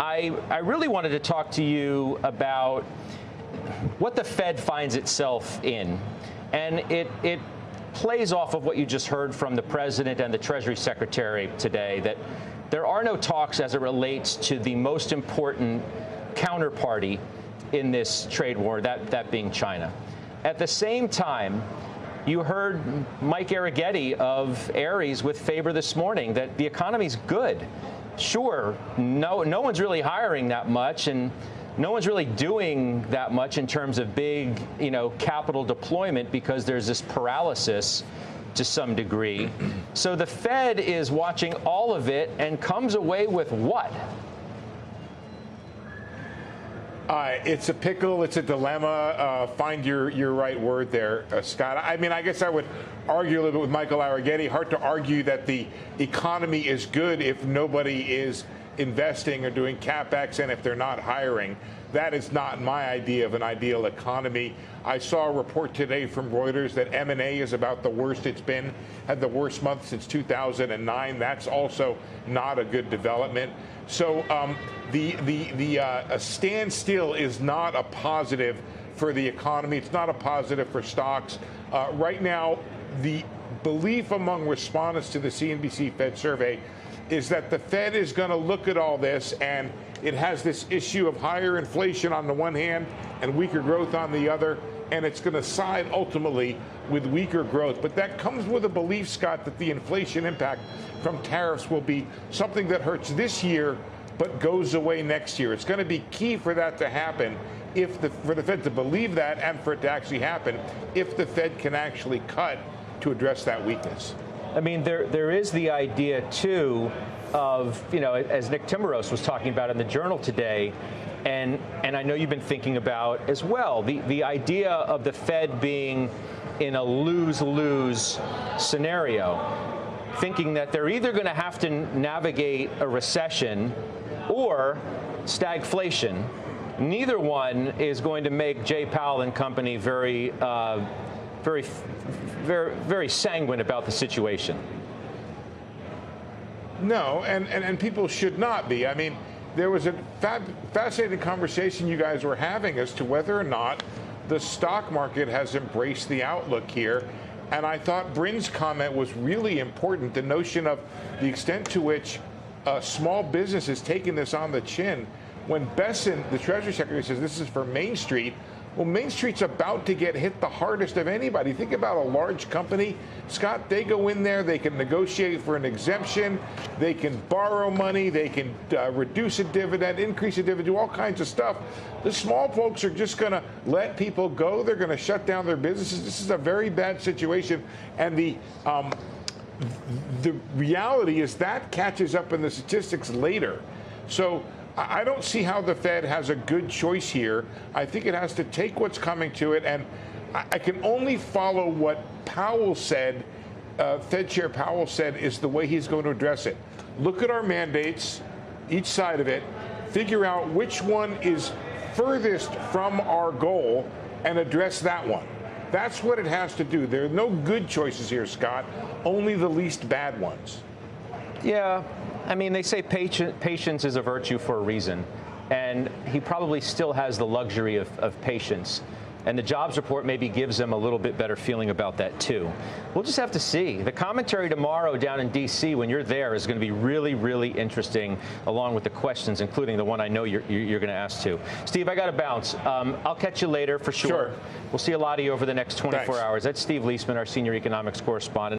I really wanted to talk to you about what the Fed finds itself in. And it plays off of what you just heard from the president and the Treasury Secretary today, that there are no talks as it relates to the most important counterparty in this trade war, that being China. At the same time, you heard Mike Arrighetti of Ares with Faber this morning that the economy's good. Sure, no one's really hiring that much, and no one's really doing that much in terms of big, capital deployment because there's this paralysis to some degree. So the Fed is watching all of it and comes away with what? It's a pickle. It's a dilemma. Find your right word there, Scott. I mean, I guess I would argue a little bit with Michael Arrighetti. Hard to argue that the economy is good if nobody is investing or doing capex and if they're not hiring. That is not my idea of an ideal economy. I saw a report today from Reuters that M&A is about the worst it's been, had the worst month since 2009. That's also not a good development. So a standstill is not a positive for the economy. It's not a positive for stocks. Right now, the belief among respondents to the CNBC Fed survey is that the Fed is going to look at all this, and it has this issue of higher inflation on the one hand and weaker growth on the other, and it's going to side ultimately with weaker growth. But that comes with a belief, Scott, that the inflation impact from tariffs will be something that hurts this year but goes away next year. It's going to be key for that to happen, for the Fed to believe that and for it to actually happen, if the Fed can actually cut to address that weakness. I mean, there is the idea, too, of, as Nick Timmeros was talking about in the Journal today, and I know you've been thinking about as well, the idea of the Fed being in a lose-lose scenario, thinking that they're either going to have to navigate a recession or stagflation. Neither one is going to make Jay Powell and company very sanguine about the situation. No, and people should not be. I mean, there was a fascinating conversation you guys were having as to whether or not the stock market has embraced the outlook here. And I thought Bryn's comment was really important, the notion of the extent to which small business is taking this on the chin. When Besson, the Treasury Secretary, says this is for Main Street, well, Main Street's about to get hit the hardest of anybody. Think about a large company. Scott, they go in there, they can negotiate for an exemption, they can borrow money, they can reduce a dividend, increase a dividend, do all kinds of stuff. The small folks are just going to let people go. They're going to shut down their businesses. This is a very bad situation. And the reality is that catches up in the statistics later. So I don't see how the Fed has a good choice here. I think it has to take what's coming to it, and I can only follow what Powell said, Fed Chair Powell said, is the way he's going to address it. Look at our mandates, each side of it, figure out which one is furthest from our goal, and address that one. That's what it has to do. There are no good choices here, Scott, only the least bad ones. Yeah. I mean, they say patience is a virtue for a reason, and he probably still has the luxury of patience. And the jobs report maybe gives him a little bit better feeling about that, too. We'll just have to see. The commentary tomorrow down in D.C. when you're there is going to be really, really interesting, along with the questions, including the one I know you're going to ask too. Steve, I got to bounce. I'll catch you later for sure. We'll see a lot of you over the next 24 hours. That's Steve Liesman, our senior economics correspondent.